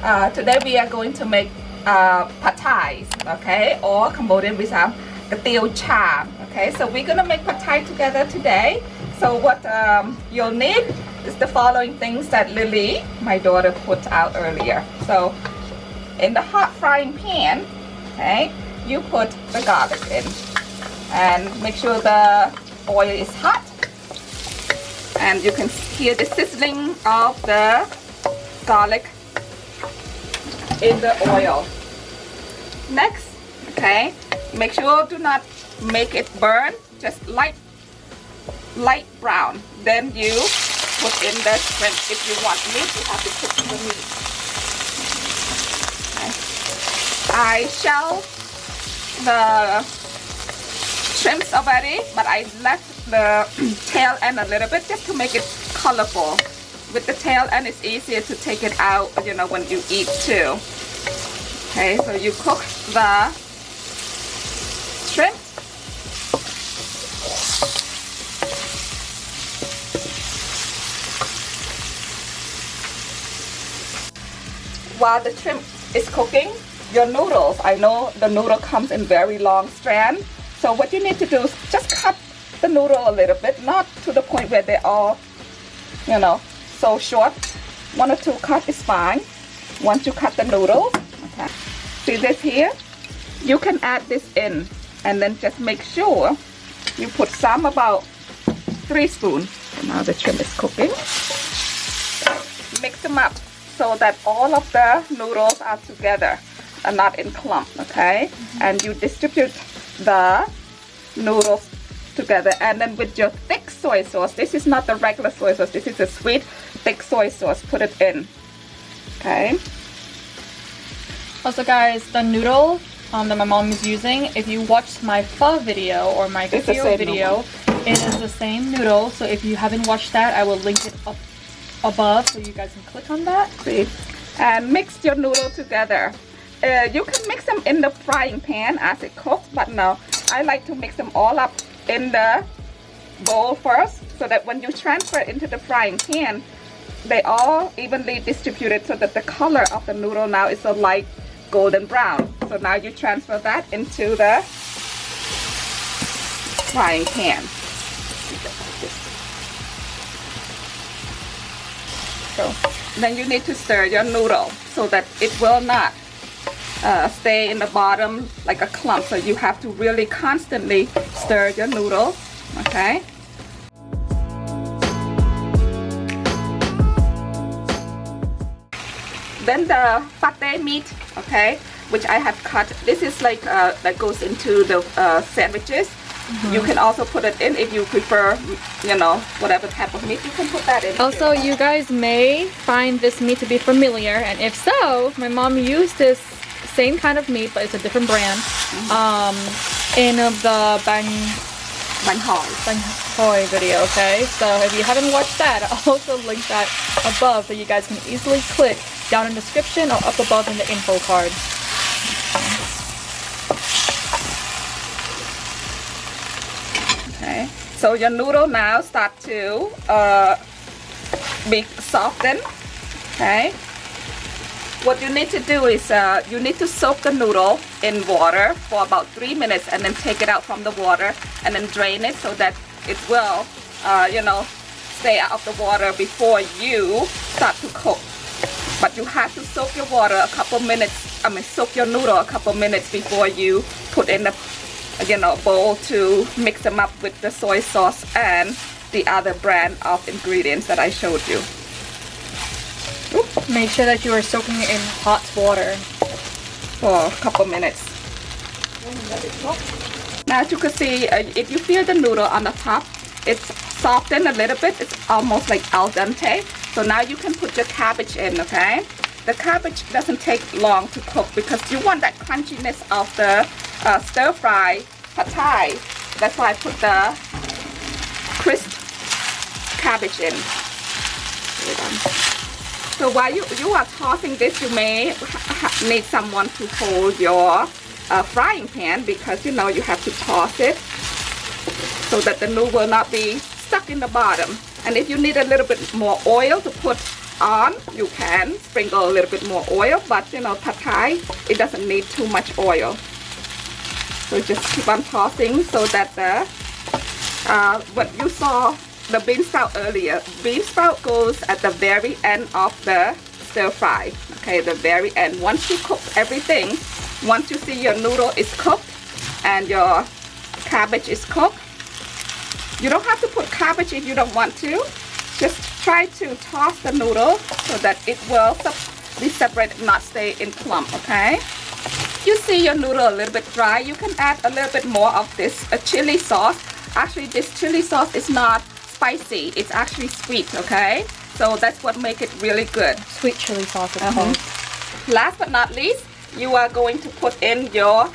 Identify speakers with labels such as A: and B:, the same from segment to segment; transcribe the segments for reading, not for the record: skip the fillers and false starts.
A: Today we are going to make pad thai, okay, or Cambodian with some Kathiew cha. Okay, so we're gonna make pad thai together today. So what you'll need is the following things that Lily, my daughter, put out earlier. So in the hot frying pan, okay, you put the garlic in, and make sure the oil is hot, and you can hear the sizzling of the garlic in the oil. Next, okay, make sure do not make it burn, just light brown. Then you put in the shrimp. If you want meat, you have to cook the meat. Okay. I shell the shrimps already, but I left the tail end a little bit just to make it colorful. With the tail end, it's easier to take it out, you know, when you eat too. Okay, so you cook the shrimp. While the shrimp is cooking, your noodles, I know the noodle comes in very long strands. So what you need to do is just cut the noodle a little bit, not to the point where they're all, you know, so short. 1 or 2 cut is fine. Once you cut the noodles, okay. See this here? You can add this in, and then just make sure you put some, about 3 spoons. So now the shrimp is cooking. Mix them up so that all of the noodles are together and not in clump, okay? And you distribute the noodles together, and then with your thick soy sauce, this is not the regular soy sauce, this is a sweet thick soy sauce, put it in. Okay.
B: Also guys, the noodle that my mom is using, if you watched my pho video or my Kathiew video, it is the same noodle. So if you haven't watched that, I will link it up above so you guys can click on that.
A: See? And mix your noodle together. You can mix them in the frying pan as it cooks, but no, I like to mix them all up in the bowl first, so that when you transfer it into the frying pan, they all evenly distributed, so that the color of the noodle now is a light golden brown. So now you transfer that into the frying pan. So then you need to stir your noodle so that it will not stay in the bottom like a clump. So you have to really constantly stir your noodle, okay? Then the pate meat, okay, which I have cut. This is like that goes into the sandwiches. You can also put it in if you prefer, you know, whatever type of meat, you can put that in.
B: Also, you guys may find this meat to be familiar, and if so, my mom used this same kind of meat, but it's a different brand, in the Banh Hoi video, okay? So if you haven't watched that, I'll also link that above so you guys can easily click down in the description or up above in the info card.
A: Okay, so your noodle now start to be softened, okay? What you need to do is you need to soak the noodle in water for about 3 minutes, and then take it out from the water and then drain it so that it will, you know, stay out of the water before you start to cook. But you have to soak your water a couple minutes, soak your noodle a couple minutes before you put in the, you know, bowl to mix them up with the soy sauce and the other brand of ingredients that I showed you.
B: Make sure that you are soaking it in hot water
A: for a couple minutes. Now as you can see, if you feel the noodle on the top, it's softened a little bit. It's almost like al dente. So now you can put your cabbage in, okay? The cabbage doesn't take long to cook because you want that crunchiness of the stir fry pad thai. That's why I put the crisp cabbage in. So while you are tossing this, you may need someone to hold your frying pan, because you know you have to toss it so that the noodle will not be stuck in the bottom. And if you need a little bit more oil to put on, you can sprinkle a little bit more oil, but you know, pad thai, it doesn't need too much oil. So just keep on tossing so that the, what you saw the beansprout earlier, beansprout goes at the very end of the stir fry. Okay, the very end. Once you cook everything, once you see your noodle is cooked and your cabbage is cooked, you don't have to put cabbage if you don't want to. Just try to toss the noodle so that it will be separated, not stay in clump, okay? You see your noodle a little bit dry, you can add a little bit more of this chili sauce. Actually, this chili sauce is not spicy, it's actually sweet, okay? So that's what makes it really good.
B: Sweet chili sauce, it's called.
A: Last but not least, you are going to put in your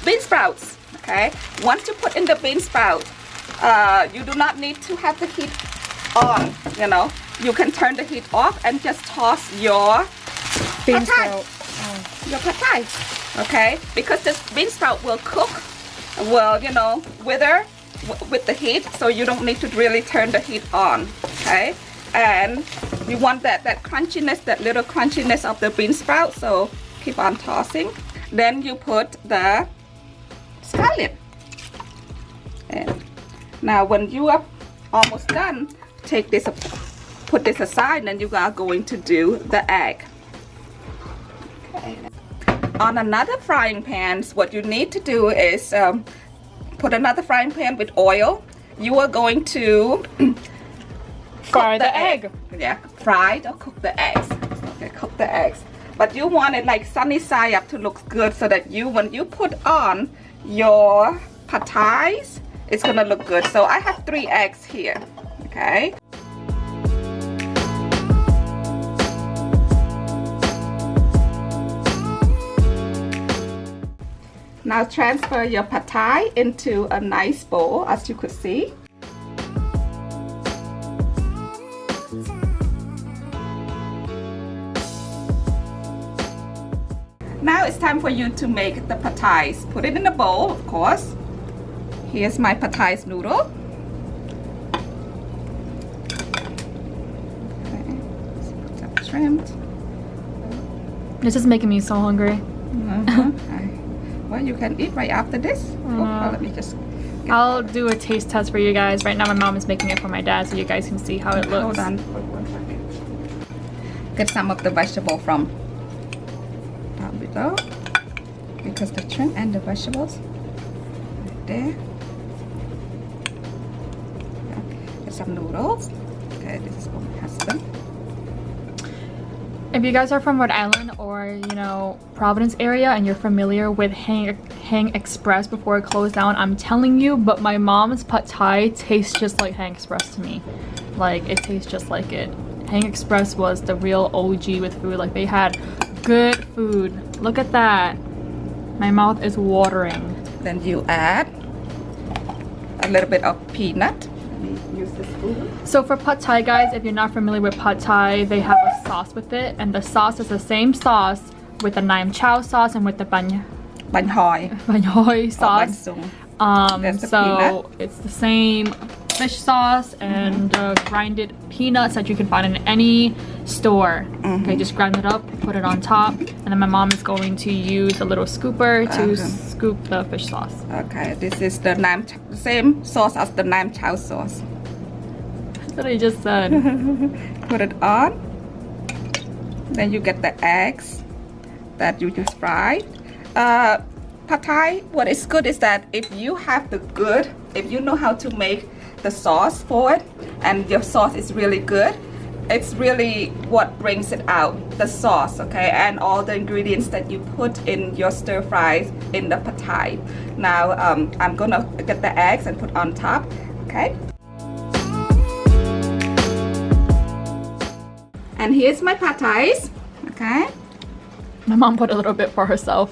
A: bean sprouts, okay? Once you put in the bean sprout, you do not need to have the heat on, you know. You can turn the heat off and just toss your
B: Bean
A: pad thai.
B: sprout.
A: Your pad thai, okay? Because this bean sprout will cook, will, you know, wither with the heat, so you don't need to really turn the heat on, okay? And you want that crunchiness, that little crunchiness of the bean sprout, so keep on tossing. Then you put the scallion. And now when you are almost done, take this, put this aside, and you are going to do the egg. Okay. On another frying pan, what you need to do is put another frying pan with oil. You are going to
B: Fry the egg.
A: Yeah, fried or cook the eggs. Okay, cook the eggs. But you want it like sunny side up to look good so that you, when you put on your pad thais, it's gonna look good. So I have 3 eggs here, okay? Now transfer your pad thai into a nice bowl, as you could see. Now it's time for you to make the pad thais. Put it in a bowl, of course. Here's my pad thais noodle. Okay, some shrimp.
B: This is making me so hungry.
A: Okay. Well, you can eat right after this. Let me just.
B: I'll do a taste test for you guys. Right now my mom is making it for my dad so you guys can see how it looks.
A: Hold on for 1 second. Get some of the vegetable from down below, because the shrimp and the vegetables right there. Yeah. Get some noodles. Okay, this is for my husband.
B: If you guys are from Rhode Island or, you know, Providence area and you're familiar with Hang Express before it closed down, I'm telling you, but my mom's pad thai tastes just like Hang Express to me. Like, it tastes just like it. Hang Express was the real OG with food. Like, they had good food. Look at that. My mouth is watering.
A: Then you add a little bit of peanut. Use the spoon.
B: So for pad thai, guys, if you're not familiar with pad thai, they have a sauce with it, and the sauce is the same sauce with the Nime Chow sauce and with the Banh Hoi sauce.
A: So
B: it's the same fish sauce and grinded peanuts that you can find in any store. Okay, just grind it up, put it on top, and then my mom is going to use a little scooper to scoop the fish sauce.
A: Okay, this is the same sauce as the Nime Chow sauce.
B: That's what I just said.
A: Put it on. Then you get the eggs that you just fried. Pad thai, what is good is that if you know how to make the sauce for it, and your sauce is really good, it's really what brings it out, the sauce, okay, and all the ingredients that you put in your stir fries in the pad thai. Now I'm gonna get the eggs and put on top, okay. And here's my pad thais, okay.
B: My mom put a little bit for herself.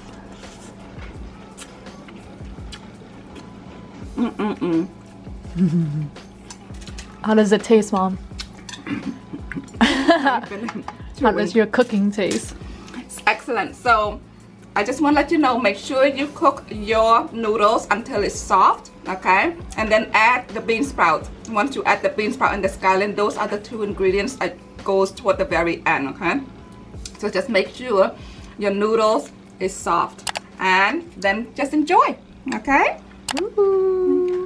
B: How does it taste, Mom? How does your cooking taste?
A: It's excellent. So I just want to let you know, make sure you cook your noodles until it's soft, okay? And then add the bean sprout. Once you add the bean sprout and the scallion, those are the 2 ingredients goes toward the very end, okay? So just make sure your noodles is soft and then just enjoy, okay? Woo-hoo.